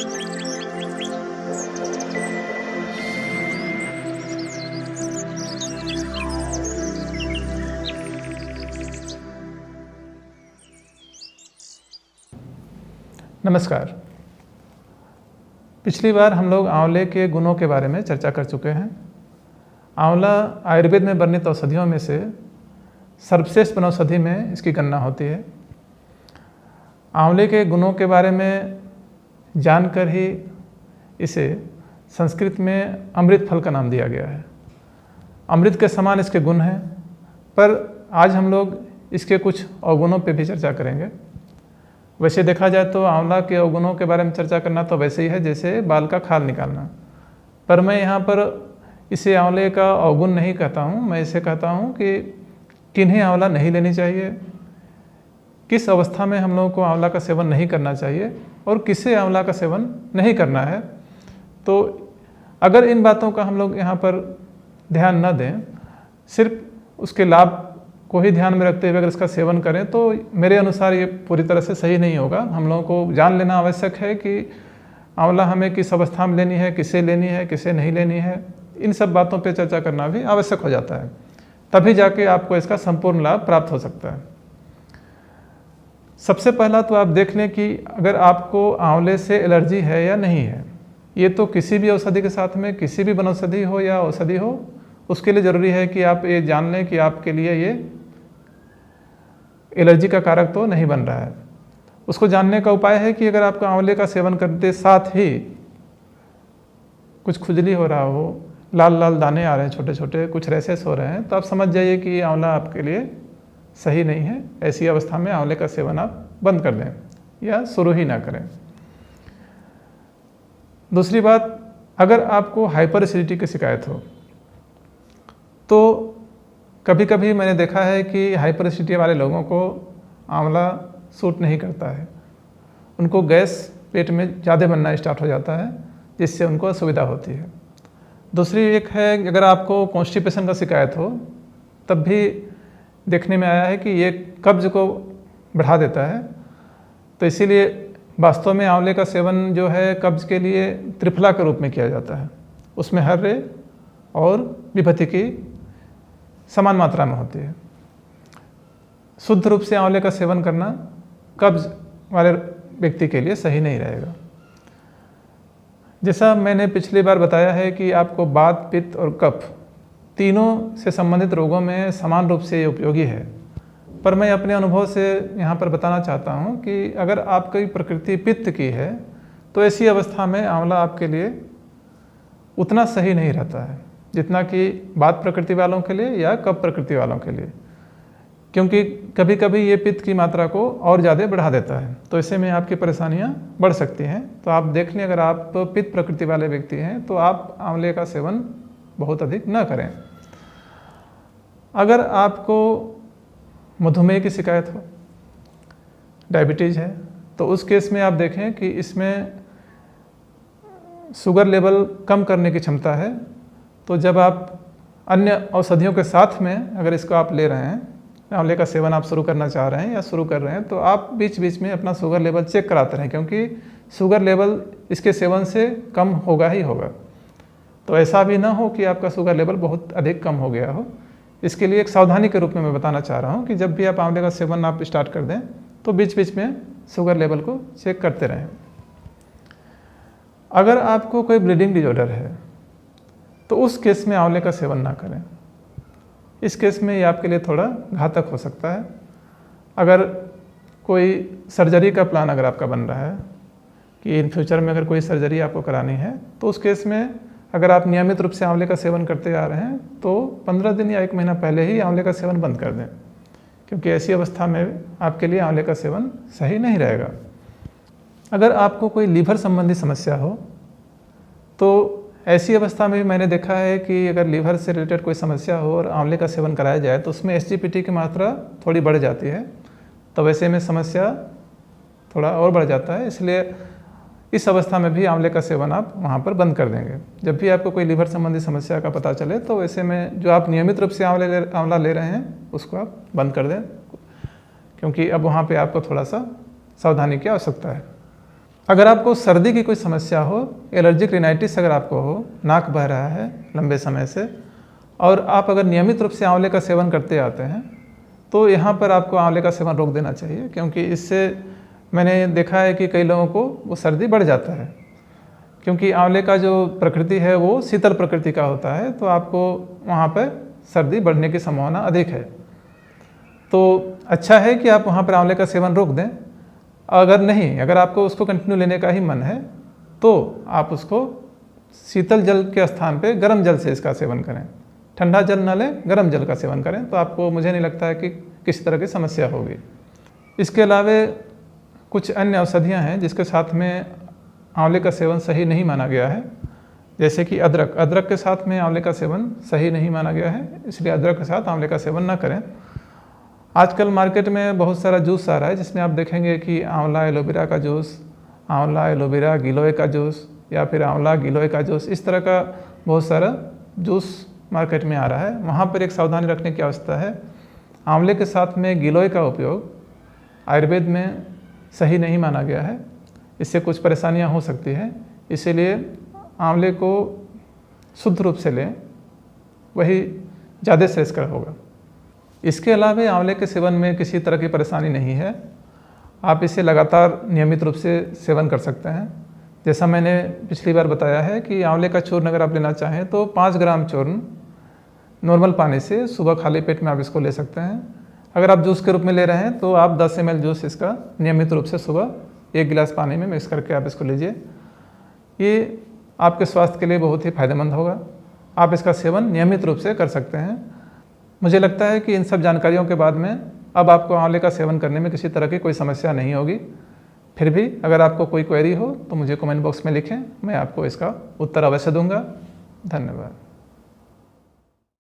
नमस्कार। पिछली बार हम लोग आंवले के गुणों के बारे में चर्चा कर चुके हैं। आंवला आयुर्वेद में वर्णित औषधियों में से सर्वश्रेष्ठ वनौषधि में इसकी गणना होती है। आंवले के गुणों के बारे में जानकर ही इसे संस्कृत में अमृत फल का नाम दिया गया है। अमृत के समान इसके गुण हैं, पर आज हम लोग इसके कुछ अवगुणों पर भी चर्चा करेंगे। वैसे देखा जाए तो आंवला के अवगुणों के बारे में चर्चा करना तो वैसे ही है जैसे बाल का खाल निकालना, पर मैं यहाँ पर इसे आंवले का अवगुण नहीं कहता हूँ। मैं इसे कहता हूँ कि किन्हें आंवला नहीं लेनी चाहिए, किस अवस्था में हम लोगों को आंवला का सेवन नहीं करना चाहिए और किसे आंवला का सेवन नहीं करना है। तो अगर इन बातों का हम लोग यहाँ पर ध्यान न दें, सिर्फ उसके लाभ को ही ध्यान में रखते हुए अगर इसका सेवन करें तो मेरे अनुसार ये पूरी तरह से सही नहीं होगा। हम लोगों को जान लेना आवश्यक है कि आंवला हमें किस अवस्था में लेनी है, किसे लेनी है, किसे नहीं लेनी है। इन सब बातों पे चर्चा करना भी आवश्यक हो जाता है, तभी जाके आपको इसका संपूर्ण लाभ प्राप्त हो सकता है। सबसे पहला तो आप देख लें कि अगर आपको आंवले से एलर्जी है या नहीं है। ये तो किसी भी औषधि के साथ में, किसी भी वनौषधि हो या औषधि हो, उसके लिए ज़रूरी है कि आप ये जान लें कि आपके लिए ये एलर्जी का कारक तो नहीं बन रहा है। उसको जानने का उपाय है कि अगर आपको आंवले का सेवन करते साथ ही कुछ खुजली हो रहा हो, लाल लाल दाने आ रहे हैं छोटे छोटे, कुछ रैशेस हो रहे हैं, तो आप समझ जाइए कि ये आंवला आपके लिए सही नहीं है। ऐसी अवस्था में आंवले का सेवन आप बंद कर दें या शुरू ही ना करें। दूसरी बात, अगर आपको हाइपर एसिडिटी की शिकायत हो तो कभी कभी मैंने देखा है कि हाइपर एसिडिटी वाले लोगों को आंवला सूट नहीं करता है। उनको गैस पेट में ज़्यादा बनना स्टार्ट हो जाता है, जिससे उनको असुविधा होती है। दूसरी एक है, अगर आपको कॉन्स्टिपेशन का शिकायत हो, तब भी देखने में आया है कि ये कब्ज को बढ़ा देता है। तो इसीलिए वास्तव में आंवले का सेवन जो है कब्ज के लिए त्रिफला के रूप में किया जाता है। उसमें हर्रे और विभूति की समान मात्रा में होती है। शुद्ध रूप से आंवले का सेवन करना कब्ज वाले व्यक्ति के लिए सही नहीं रहेगा। जैसा मैंने पिछली बार बताया है कि आपको वात, पित्त और कफ तीनों से संबंधित रोगों में समान रूप से ये उपयोगी है, पर मैं अपने अनुभव से यहाँ पर बताना चाहता हूँ कि अगर आपकी प्रकृति पित्त की है तो ऐसी अवस्था में आंवला आपके लिए उतना सही नहीं रहता है जितना कि वात प्रकृति वालों के लिए या कफ प्रकृति वालों के लिए, क्योंकि कभी कभी ये पित्त की मात्रा को और ज़्यादा बढ़ा देता है। तो ऐसे में आपकी परेशानियां बढ़ सकती हैं। तो आप देख लें, अगर आप पित्त प्रकृति वाले व्यक्ति हैं तो आप आंवले का सेवन बहुत अधिक न करें। अगर आपको मधुमेह की शिकायत हो, डायबिटीज़ है, तो उस केस में आप देखें कि इसमें शुगर लेवल कम करने की क्षमता है। तो जब आप अन्य औषधियों के साथ में अगर इसको आप ले रहे हैं, आंवले का सेवन आप शुरू करना चाह रहे हैं या शुरू कर रहे हैं, तो आप बीच बीच में अपना शुगर लेवल चेक कराते रहें, क्योंकि शुगर लेवल इसके सेवन से कम होगा ही होगा। तो ऐसा भी ना हो कि आपका शुगर लेवल बहुत अधिक कम हो गया हो। इसके लिए एक सावधानी के रूप में मैं बताना चाह रहा हूँ कि जब भी आप आंवले का सेवन आप स्टार्ट कर दें तो बीच बीच में शुगर लेवल को चेक करते रहें। अगर आपको कोई ब्लीडिंग डिजॉर्डर है तो उस केस में आंवले का सेवन ना करें। इस केस में ये आपके लिए थोड़ा घातक हो सकता है। अगर कोई सर्जरी का प्लान अगर आपका बन रहा है कि इन फ्यूचर में अगर कोई सर्जरी आपको करानी है, तो उस केस में अगर आप नियमित रूप से आंवले का सेवन करते आ रहे हैं तो 15 दिन या 1 महीना पहले ही आंवले का सेवन बंद कर दें, क्योंकि ऐसी अवस्था में आपके लिए आंवले का सेवन सही नहीं रहेगा। अगर आपको कोई लीवर संबंधी समस्या हो तो ऐसी अवस्था में भी मैंने देखा है कि अगर लीवर से रिलेटेड कोई समस्या हो और आंवले का सेवन कराया जाए तो उसमें एसजीपीटी की मात्रा थोड़ी बढ़ जाती है। तो वैसे में समस्या थोड़ा और बढ़ जाता है, इसलिए इस अवस्था में भी आंवले का सेवन आप वहाँ पर बंद कर देंगे। जब भी आपको कोई लीवर संबंधी समस्या का पता चले तो वैसे में जो आप नियमित रूप से आंवला ले रहे हैं उसको आप बंद कर दें, क्योंकि अब वहाँ पे आपको थोड़ा सा सावधानी की आवश्यकता है। अगर आपको सर्दी की कोई समस्या हो, एलर्जिक रिनाइटिस अगर आपको हो, नाक बह रहा है लंबे समय से, और आप अगर नियमित रूप से आंवले का सेवन करते आते हैं, तो यहाँ पर आपको आंवले का सेवन रोक देना चाहिए, क्योंकि इससे मैंने देखा है कि कई लोगों को वो सर्दी बढ़ जाता है। क्योंकि आंवले का जो प्रकृति है वो शीतल प्रकृति का होता है, तो आपको वहाँ पर सर्दी बढ़ने की संभावना अधिक है। तो अच्छा है कि आप वहाँ पर आंवले का सेवन रोक दें। अगर नहीं, अगर आपको उसको कंटिन्यू लेने का ही मन है, तो आप उसको शीतल जल के स्थान पे गर्म जल से इसका सेवन करें। ठंडा जल ना लें, गर्म जल का सेवन करें, तो आपको मुझे नहीं लगता है कि किसी तरह की समस्या होगी। इसके अलावा कुछ अन्य औषधियाँ हैं जिसके साथ में आंवले का सेवन सही नहीं माना गया है, जैसे कि अदरक के साथ में आंवले का सेवन सही नहीं माना गया है, इसलिए अदरक के साथ आंवले का सेवन ना करें। आजकल मार्केट में बहुत सारा जूस आ रहा है जिसमें आप देखेंगे कि आंवला एलोवेरा का जूस, आंवला एलोवेरा गिलोय का जूस, या फिर आंवला गिलोय का जूस, इस तरह का बहुत सारा जूस मार्केट में आ रहा है। वहाँ पर एक सावधानी रखने की आवश्यकता है। आंवले के साथ में गिलोय का उपयोग आयुर्वेद में सही नहीं माना गया है, इससे कुछ परेशानियाँ हो सकती हैं, इसीलिए आंवले को शुद्ध रूप से लें, वही ज़्यादा श्रेयस्कर होगा। इसके अलावा आंवले के सेवन में किसी तरह की परेशानी नहीं है, आप इसे लगातार नियमित रूप से सेवन कर सकते हैं। जैसा मैंने पिछली बार बताया है कि आंवले का चूर्ण अगर आप लेना चाहें तो 5 ग्राम चूर्ण नॉर्मल पानी से सुबह खाली पेट में आप इसको ले सकते हैं। अगर आप जूस के रूप में ले रहे हैं तो आप 10 ml जूस इसका नियमित रूप से सुबह 1 गिलास पानी में मिक्स करके आप इसको लीजिए। ये आपके स्वास्थ्य के लिए बहुत ही फायदेमंद होगा। आप इसका सेवन नियमित रूप से कर सकते हैं। मुझे लगता है कि इन सब जानकारियों के बाद में अब आपको आंवले का सेवन करने में किसी तरह की कोई समस्या नहीं होगी। फिर भी अगर आपको कोई क्वेरी हो तो मुझे कमेंट बॉक्स में लिखें, मैं आपको इसका उत्तर अवश्य दूंगा। धन्यवाद।